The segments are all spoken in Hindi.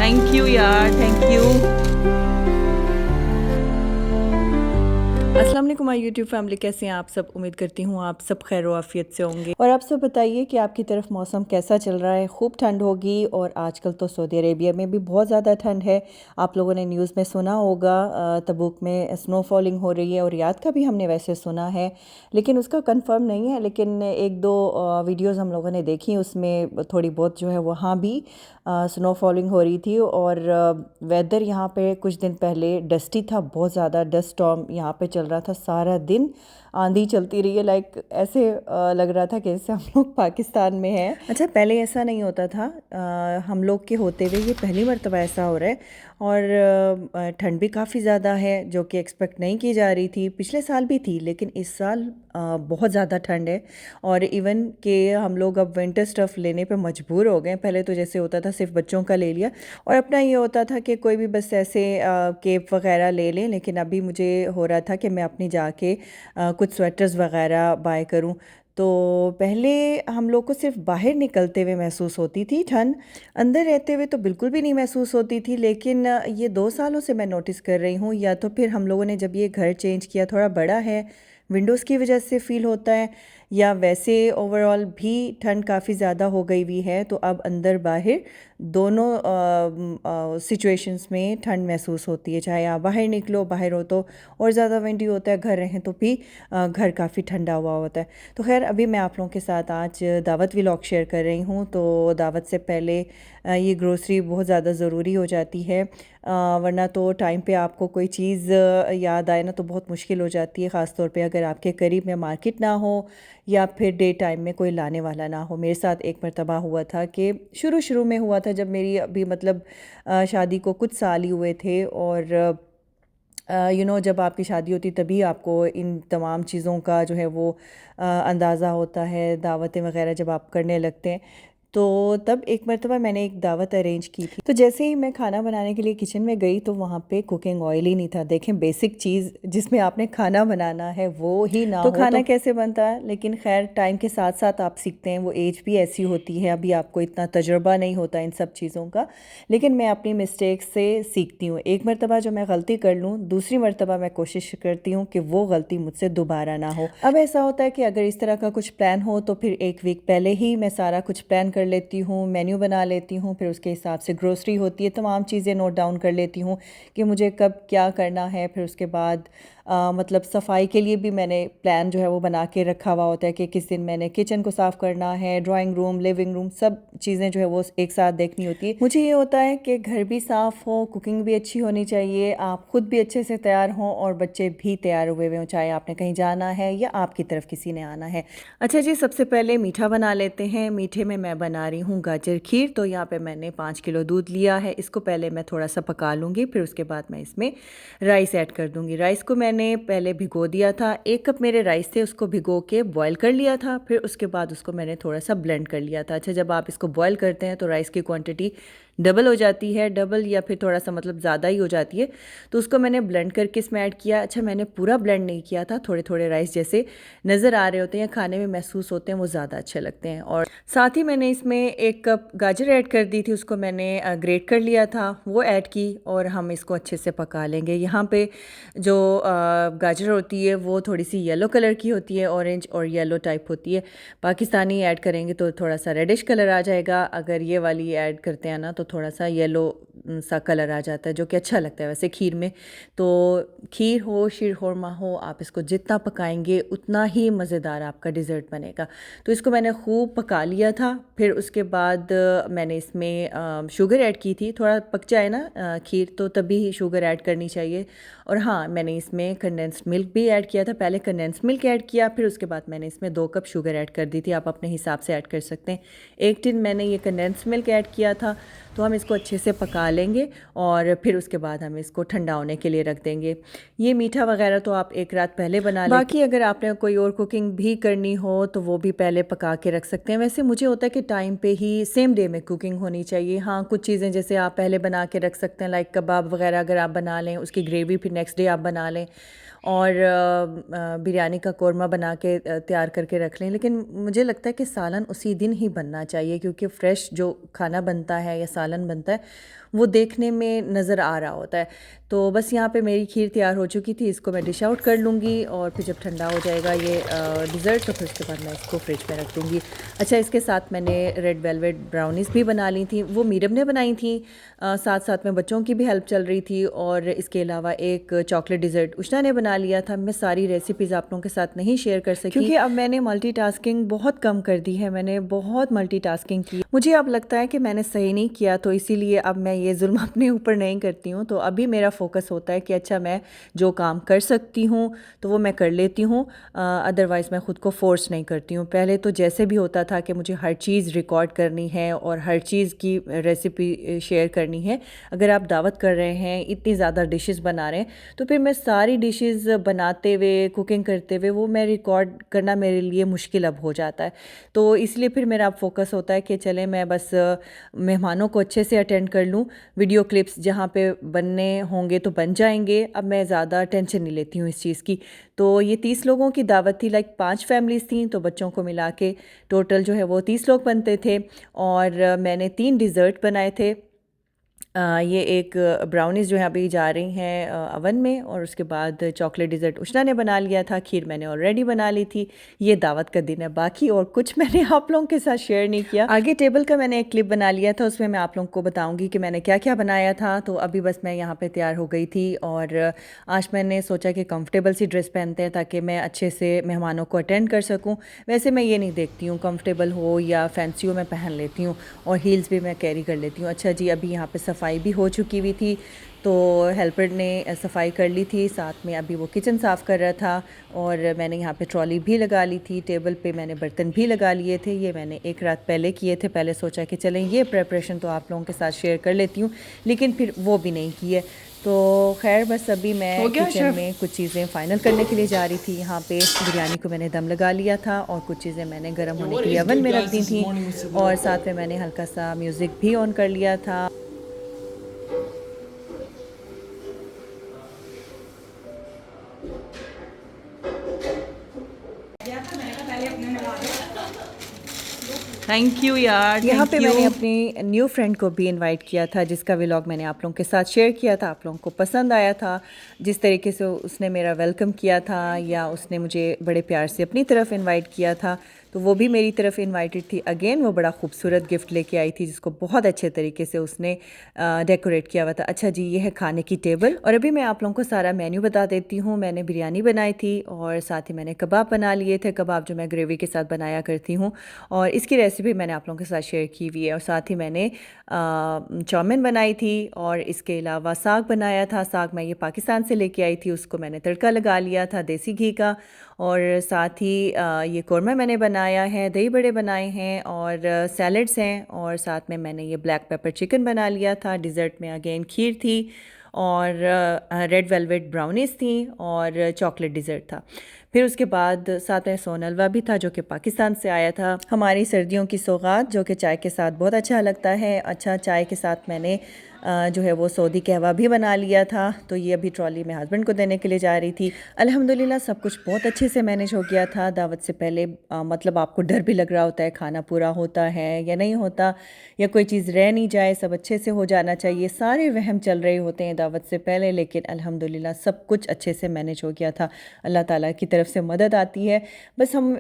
थैंक यू यार, थैंक यू। अस्सलाम वालेकुम माय यूट्यूब फैमिली, कैसे हैं आप सब? उम्मीद करती हूँ आप सब खैर व आफियत से होंगे। और आप सब बताइए कि आपकी तरफ मौसम कैसा चल रहा है? खूब ठंड होगी और आजकल तो सऊदी अरेबिया में भी बहुत ज़्यादा ठंड है। आप लोगों ने न्यूज़ में सुना होगा तबूक में स्नो फॉलिंग हो रही है, और रियाद का भी हमने वैसे सुना है, लेकिन उसका कंफर्म नहीं है। लेकिन एक दो वीडियोज़ हम लोगों ने देखी, उसमें थोड़ी बहुत जो है वहाँ भी स्नो फॉलिंग हो रही थी। और वेदर यहाँ पे कुछ दिन पहले डस्टी था, बहुत ज़्यादा डस्ट स्टॉर्म यहाँ पे चल रहा था, सारा दिन आंधी चलती रही है। लाइक ऐसे लग रहा था कि जैसे हम लोग पाकिस्तान में हैं। अच्छा, पहले ऐसा नहीं होता था, हम लोग के होते हुए ये पहली मर्तबा ऐसा हो रहा है। और ठंड भी काफ़ी ज़्यादा है, जो कि एक्सपेक्ट नहीं की जा रही थी। पिछले साल भी थी, लेकिन इस साल बहुत ज़्यादा ठंड है। और इवन कि हम लोग अब विंटर स्टफ़ लेने पे मजबूर हो गए। पहले तो जैसे होता था सिर्फ बच्चों का ले लिया, और अपना ये होता था कि कोई भी बस ऐसे केप वगैरह ले लें। लेकिन अभी मुझे हो रहा था कि मैं अपनी जाके कुछ स्वेटर्स वगैरह बाय करूं। तो पहले हम लोग को सिर्फ बाहर निकलते हुए महसूस होती थी ठंड, अंदर रहते हुए तो बिल्कुल भी नहीं महसूस होती थी। लेकिन ये 2 सालों से मैं नोटिस कर रही हूँ, या तो फिर हम लोगों ने जब ये घर चेंज किया, थोड़ा बड़ा है, विंडोज़ की वजह से फ़ील होता है, या वैसे ओवरऑल भी ठंड काफ़ी ज़्यादा हो गई हुई है। तो अब अंदर बाहर दोनों सिचुएशंस में ठंड महसूस होती है। चाहे आप बाहर निकलो, बाहर हो तो और ज़्यादा विंडी होता है, घर रहें तो भी घर काफ़ी ठंडा हुआ होता है। तो खैर, अभी मैं आप लोगों के साथ आज दावत व्लॉग शेयर कर रही हूँ। तो दावत से पहले ये ग्रोसरी बहुत ज़्यादा ज़रूरी हो जाती है, वरना तो टाइम पे आपको कोई चीज़ याद आए ना तो बहुत मुश्किल हो जाती है, ख़ास तौर पे अगर आपके करीब में मार्केट ना हो या फिर डे टाइम में कोई लाने वाला ना हो। मेरे साथ एक मरतबा हुआ था कि शुरू में हुआ था, जब मेरी अभी मतलब शादी को कुछ साल ही हुए थे। और जब आपकी शादी होती तभी आपको इन तमाम चीज़ों का जो है वो अंदाज़ा होता है, दावतें वगैरह जब आप करने लगते हैं। तो तब एक मरतबा मैंने एक दावत अरेंज की थी। तो जैसे ही मैं खाना बनाने के लिए किचन में गई तो वहाँ पे कुकिंग ऑयल ही नहीं था। देखें, बेसिक चीज़ जिसमें आपने खाना बनाना है वो ही ना तो हो खाना तो कैसे बनता है। लेकिन खैर, टाइम के साथ साथ आप सीखते हैं, वो एज भी ऐसी होती है, अभी आपको इतना तजुर्बा नहीं होता इन सब चीज़ों का। लेकिन मैं अपनी मिस्टेक से सीखती हूँ। एक मरतबा जो मैं गलती कर लूँ, दूसरी मरतबा मैं कोशिश करती हूँ कि वो गलती मुझसे दोबारा ना हो। अब ऐसा होता है कि अगर इस तरह का कुछ प्लान हो तो फिर एक वीक पहले ही मैं सारा कुछ प्लान कर लेती हूँ, मेन्यू बना लेती हूँ। फिर उसके हिसाब से ग्रोसरी होती है, तमाम चीज़ें नोट डाउन कर लेती हूँ कि मुझे कब क्या करना है। फिर उसके बाद मतलब सफाई के लिए भी मैंने प्लान जो है वो बना के रखा हुआ होता है कि किस दिन मैंने किचन को साफ़ करना है, ड्राइंग रूम, लिविंग रूम, सब चीज़ें जो है वो एक साथ देखनी होती है। मुझे ये होता है कि घर भी साफ़ हो, कुकिंग भी अच्छी होनी चाहिए, आप खुद भी अच्छे से तैयार हों और बच्चे भी तैयार हुए हुए हों, चाहे आपने कहीं जाना है या आपकी तरफ किसी ने आना है। अच्छा जी, सबसे पहले मीठा बना लेते हैं। मीठे में मैं बना रही हूँ गाजर खीर। तो यहाँ पे मैंने 5 किलो दूध लिया है, इसको पहले मैं थोड़ा सा पका लूँगी, फिर उसके बाद मैं इसमें राइस ऐड कर दूँगी। राइस को मैंने पहले भिगो दिया था, 1 कप मेरे राइस थे, उसको भिगो के बॉयल कर लिया था। फिर उसके बाद उसको मैंने थोड़ा सा ब्लेंड कर लिया था। अच्छा, जब आप इसको बॉयल करते हैं तो राइस की क्वांटिटी डबल हो जाती है, डबल या फिर थोड़ा सा मतलब ज़्यादा ही हो जाती है। तो उसको मैंने ब्लेंड करके इसमें ऐड किया। अच्छा, मैंने पूरा ब्लेंड नहीं किया था, थोड़े थोड़े राइस जैसे नज़र आ रहे होते हैं, खाने में महसूस होते हैं, वो ज़्यादा अच्छे लगते हैं। और साथ ही मैंने इसमें 1 कप गाजर ऐड कर दी थी, उसको मैंने ग्रेट कर लिया था, वो ऐड की और हम इसको अच्छे से पका लेंगे। यहाँ पे जो गाजर होती है वो थोड़ी सी येलो कलर की होती है, ऑरेंज और येलो टाइप होती है। पाकिस्तानी ऐड करेंगे तो थोड़ा सा रेडिश कलर आ जाएगा, अगर ये वाली ऐड करते हैं ना तो थोड़ा सा येलो सा कलर आ जाता है, जो कि अच्छा लगता है वैसे खीर में। तो खीर हो, शीर खुरमा हो, आप इसको जितना पकाएंगे उतना ही मज़ेदार आपका डिज़र्ट बनेगा। तो इसको मैंने खूब पका लिया था। फिर उसके बाद मैंने इसमें शुगर ऐड की थी। थोड़ा पक जाए ना खीर, तो तभी ही शुगर ऐड करनी चाहिए। और हाँ, मैंने इसमें कंडेंस्ड मिल्क भी ऐड किया था। पहले कंडेंस्ड मिल्क ऐड किया, फिर उसके बाद मैंने इसमें 2 कप शुगर ऐड कर दी थी। आप अपने हिसाब से ऐड कर सकते हैं। 1 टिन मैंने ये कंडेंस्ड मिल्क ऐड किया था। तो हम इसको अच्छे से पका लेंगे और फिर उसके बाद हम इसको ठंडा होने के लिए रख देंगे। ये मीठा वगैरह तो आप एक रात पहले बना लें। बाकी अगर आपने कोई और कुकिंग भी करनी हो तो वो भी पहले पका के रख सकते हैं। वैसे मुझे होता है कि टाइम पे ही सेम डे में कुकिंग होनी चाहिए। हाँ, कुछ चीज़ें जैसे आप पहले बना के रख सकते हैं, लाइक कबाब वगैरह अगर आप बना लें, उसकी ग्रेवी फिर नेक्स्ट डे आप बना लें। और बिरयानी का कोरमा बना के तैयार करके रख लें। लेकिन मुझे लगता है कि सालन उसी दिन ही बनना चाहिए, क्योंकि फ़्रेश जो खाना बनता है या सालन बनता है वो देखने में नज़र आ रहा होता है। तो बस यहाँ पे मेरी खीर तैयार हो चुकी थी। इसको मैं डिश आउट कर लूँगी और फिर जब ठंडा हो जाएगा ये डिज़र्ट, तो फिर उसके बाद मैं इसको फ्रिज में रख दूँगी। अच्छा, इसके साथ मैंने रेड वेलवेट ब्राउनीज़ भी बना ली थी। वो मीरम ने बनाई थी। साथ साथ में बच्चों की भी हेल्प चल रही थी। और इसके अलावा एक चॉकलेट डिज़र्ट उष्णा ने बना लिया था। मैं सारी रेसिपीज़ आप लोगों के साथ नहीं शेयर कर सकी, क्योंकि अब मैंने मल्टीटास्किंग बहुत कम कर दी है। मैंने बहुत मल्टीटास्किंग की। मुझे अब लगता है कि मैंने सही नहीं किया, तो इसीलिए अब मैं ये जुल्म अपने ऊपर नहीं करती हूँ। तो अभी मेरा फोकस होता है कि अच्छा, मैं जो काम कर सकती हूँ तो वो मैं कर लेती हूँ। अदरवाइज़ मैं ख़ुद को फोर्स नहीं करती हूँ। पहले तो जैसे भी होता था कि मुझे हर चीज़ रिकॉर्ड करनी है और हर चीज़ की रेसिपी शेयर करनी है। अगर आप दावत कर रहे हैं, इतनी ज़्यादा डिशेस बना रहे हैं, तो फिर मैं सारी डिशेस बनाते हुए, कुकिंग करते हुए, वो मैं रिकॉर्ड करना मेरे लिए मुश्किल अब हो जाता है। तो इसलिए फिर मेरा अब फोकस होता है कि चले मैं बस मेहमानों को अच्छे से अटेंड कर लूँ। वीडियो क्लिप्स जहाँ पे बनने होंगे तो बन जाएंगे। अब मैं ज़्यादा टेंशन नहीं लेती हूँ इस चीज़ की। तो ये 30 लोगों की दावत थी, लाइक 5 फैमिलीज़ थी, तो बच्चों को मिला के टोटल जो है वो 30 लोग बनते थे। और मैंने 3 डिज़र्ट बनाए थे। ये एक ब्राउनीज़ जो है अभी जा रही हैं अवन में, और उसके बाद चॉकलेट डिज़र्ट उष्णा ने बना लिया था। खीर मैंने ऑलरेडी बना ली थी। ये दावत का दिन है, बाकी और कुछ मैंने आप लोगों के साथ शेयर नहीं किया। आगे टेबल का मैंने एक क्लिप बना लिया था, उसमें मैं आप लोगों को बताऊंगी कि मैंने क्या क्या बनाया था। तो अभी बस मैं यहाँ पे तैयार हो गई थी और आज मैंने सोचा कि कंफर्टेबल सी ड्रेस पहनते हैं ताकि मैं अच्छे से मेहमानों को अटेंड कर सकूँ। वैसे मैं ये नहीं देखती हूँ कंफर्टेबल हो या फैंसी हो, मैं पहन लेती हूँ, और हील्स भी मैं कैरी कर लेती हूँ। अच्छा जी, अभी यहाँ पर सफाई भी हो चुकी हुई थी, तो हेल्पर ने सफाई कर ली थी। साथ में अभी वो किचन साफ़ कर रहा था, और मैंने यहाँ पे ट्रॉली भी लगा ली थी। टेबल पे मैंने बर्तन भी लगा लिए थे। ये मैंने एक रात पहले किए थे। पहले सोचा कि चलें ये प्रेपरेशन तो आप लोगों के साथ शेयर कर लेती हूँ, लेकिन फिर वो भी नहीं की है। तो खैर, बस अभी मैं किचन में कुछ चीज़ें फ़ाइनल करने के लिए जा रही थी। यहाँ पे बिरयानी को मैंने दम लगा लिया था, और कुछ चीज़ें मैंने गर्म होने के लिए अवन में रख दी थी, और साथ में मैंने हल्का सा म्यूज़िक भी ऑन कर लिया था। थैंक यू यार। यहाँ पे मैंने अपनी न्यू फ्रेंड को भी इनवाइट किया था, जिसका व्लॉग मैंने आप लोगों के साथ शेयर किया था। आप लोगों को पसंद आया था जिस तरीके से उसने मेरा वेलकम किया था, या उसने मुझे बड़े प्यार से अपनी तरफ इनवाइट किया था। तो वो भी मेरी तरफ इनवाइटेड थी। अगेन वो बड़ा खूबसूरत गिफ्ट लेके आई थी, जिसको बहुत अच्छे तरीके से उसने डेकोरेट किया हुआ था। अच्छा जी, ये है खाने की टेबल, और अभी मैं आप लोगों को सारा मेन्यू बता देती हूँ। मैंने बिरयानी बनाई थी, और साथ ही मैंने कबाब बना लिए थे, कबाब जो मैं ग्रेवी के साथ बनाया करती हूँ, और इसकी रेसिपी मैंने आप लोगों के साथ शेयर की हुई है। और साथ ही मैंने चाउमीन बनाई थी, और इसके अलावा साग बनाया था। साग मैं ये पाकिस्तान से लेके आई थी, उसको मैंने तड़का लगा लिया था देसी घी का। और साथ ही ये कौरमा मैंने बनाया है, दही बड़े बनाए हैं, और सैलड्स हैं, और साथ में मैंने ये ब्लैक पेपर चिकन बना लिया था। डिज़र्ट में अगेन खीर थी, और रेड वेलवेट ब्राउनीज़ थी, और चॉकलेट डिज़र्ट था। फिर उसके बाद साथ में सोन हलवा भी था, जो कि पाकिस्तान से आया था। हमारी सर्दियों की सौगात, जो कि चाय के साथ बहुत अच्छा लगता है। अच्छा, चाय के साथ मैंने जो है वो सऊदी कहवा भी बना लिया था। तो ये अभी ट्रॉली में हस्बैंड को देने के लिए जा रही थी। अल्हम्दुलिल्लाह सब कुछ बहुत अच्छे से मैनेज हो गया था। दावत से पहले मतलब आपको डर भी लग रहा होता है, खाना पूरा होता है या नहीं होता, या कोई चीज़ रह नहीं जाए, सब अच्छे से हो जाना चाहिए, सारे वहम चल रहे होते हैं दावत से पहले। लेकिन अल्हम्दुलिल्लाह सब कुछ अच्छे से मैनेज हो गया था। अल्लाह ताला की तरफ से मदद आती है। बस हम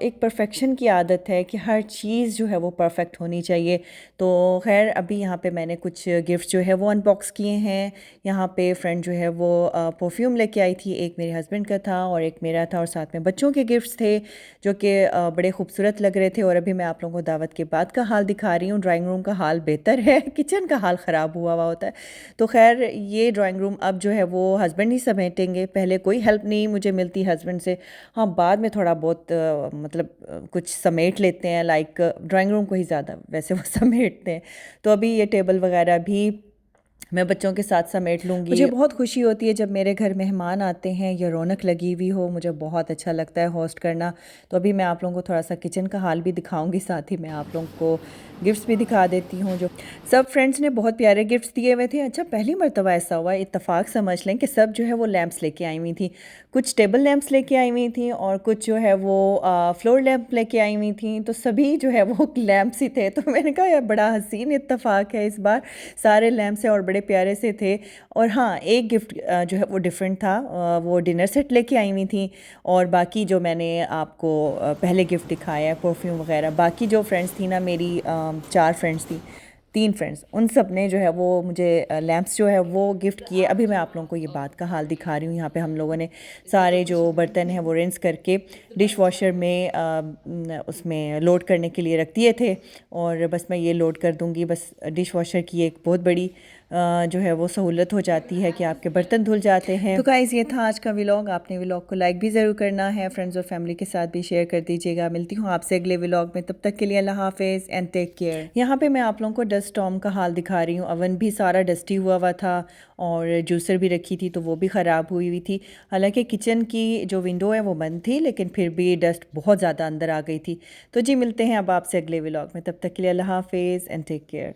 एक परफेक्शन की आदत है कि हर चीज़ जो है वो परफेक्ट होनी चाहिए। तो खैर, अभी यहाँ पे मैंने कुछ गिफ्ट गिफ्ट जो है वो अनबॉक्स किए हैं। यहाँ पे फ्रेंड जो है वो परफ्यूम लेके आई थी, एक मेरे हस्बैंड का था और एक मेरा था, और साथ में बच्चों के गिफ्ट्स थे जो कि बड़े खूबसूरत लग रहे थे। और अभी मैं आप लोगों को दावत के बाद का हाल दिखा रही हूँ। ड्राइंग रूम का हाल बेहतर है, किचन का हाल ख़राब हुआ हुआ होता है। तो खैर ये ड्राइंग रूम अब जो है वो हस्बैंड ही समेटेंगे, पहले कोई हेल्प नहीं मुझे मिलती हस्बैंड से। हाँ, बाद में थोड़ा बहुत मतलब कुछ समेट लेते हैं, लाइक ड्राइंग रूम को ही ज़्यादा वैसे वो समेटते हैं। तो अभी ये टेबल वगैरह भी मैं बच्चों के साथ समेट लूँगी। मुझे बहुत खुशी होती है जब मेरे घर मेहमान आते हैं या रौनक लगी हुई हो, मुझे बहुत अच्छा लगता है होस्ट करना। तो अभी मैं आप लोगों को थोड़ा सा किचन का हाल भी दिखाऊंगी, साथ ही मैं आप लोगों को गिफ्ट्स भी दिखा देती हूँ। जो सब फ्रेंड्स ने बहुत प्यारे गिफ्ट्स दिए हुए थे। अच्छा, पहली मर्तबा ऐसा हुआ, इत्तेफाक समझ लें, कि सब जो है वो लैंप्स लेके आई हुई थी। कुछ टेबल लैंप्स लेके आई हुई थी और कुछ जो है वो फ्लोर लैंप लेके आई हुई थी। तो सभी जो है वो लैंप्स ही थे। तो मैंने कहा यार बड़ा हसीन इत्तेफाक है, इस बार सारे लैंप्स हैं और बड़े प्यारे से थे। और हाँ, एक गिफ्ट जो है वो डिफरेंट था, वो डिनर सेट लेके आई हुई थी। और बाकी जो मैंने आपको पहले गिफ्ट दिखाया है परफ्यूम वगैरह, बाकी जो फ्रेंड्स थी ना मेरी, 4 फ्रेंड्स थी, 3 फ्रेंड्स, उन सब ने जो है वो मुझे लैंप्स जो है वो गिफ्ट किए। अभी मैं आप लोगों को ये बात का हाल दिखा रही हूँ। यहाँ पे हम लोगों ने सारे जो बर्तन हैं वो रिंस करके डिश वॉशर में उसमें लोड करने के लिए रख दिए थे। और बस मैं ये लोड कर दूँगी। बस डिश वॉशर की एक बहुत बड़ी जो है वो सहूलत हो जाती है कि आपके बर्तन धुल जाते हैं। तो गाइस ये था आज का व्लॉग। आपने व्लॉग को लाइक भी ज़रूर करना है, फ्रेंड्स और फैमिली के साथ भी शेयर कर दीजिएगा। मिलती हूँ आपसे अगले व्लॉग में, तब तक के लिए अल्लाह हाफिज़ एंड टेक केयर। यहाँ पे मैं आप लोगों को डस्ट स्टॉर्म का हाल दिखा रही हूँ। अवन भी सारा डस्टी हुआ हुआ था और जूसर भी रखी थी तो वो भी ख़राब हुई हुई थी। हालांकि किचन की जो विंडो है वो बंद थी, लेकिन फिर भी डस्ट बहुत ज़्यादा अंदर आ गई थी। तो जी मिलते हैं अब आपसे अगले व्लॉग में, तब तक के लिए अल्लाह हाफिज़ एंड टेक केयर।